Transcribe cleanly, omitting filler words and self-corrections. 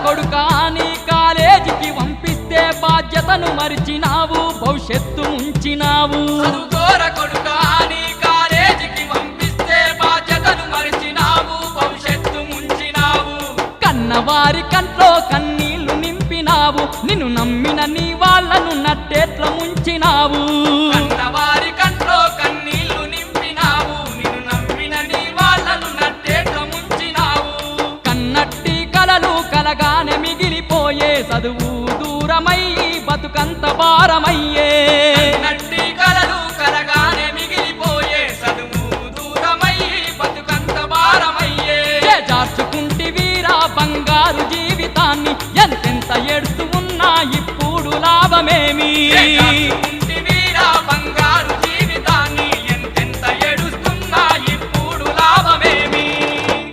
కొడుకా నీ కాలేజీకి పంపిస్తే బాధ్యతను మరిచినావు భవిష్యత్తు ఉంచినావు చదువుకోర కొడుకా నీ కాలేజీకి పంపిస్తే బాధ్యతను మరిచినావు భవిష్యత్తు ముంచినావు కన్నవారి కంట్లో కన్నీళ్లు నింపినావు నిన్ను నమ్మిన నీ వాళ్ళను నట్టేట్ల ముంచినావు కన్నవారి కంట్లో కన్నీళ్లు నింపినావు నిన్ను నమ్మిన నీ వాళ్ళను నట్టేట్ల ముంచినావు కన్నట్టి కలలు కలగానే మిగిలిపోయే చదువు దూరమయ్యి బతుకంత భారమయ్యే నట్టి కలలు కలగానే మిగిలిపోయే చదువు దూరమయ్యి బతుకంత భారమయ్యే జార్చుకుంటి వీరా బంగారు జీవితాన్ని ఎంతెంత ఎడుతూ ఉన్నా ఇప్పుడు లాభమేమి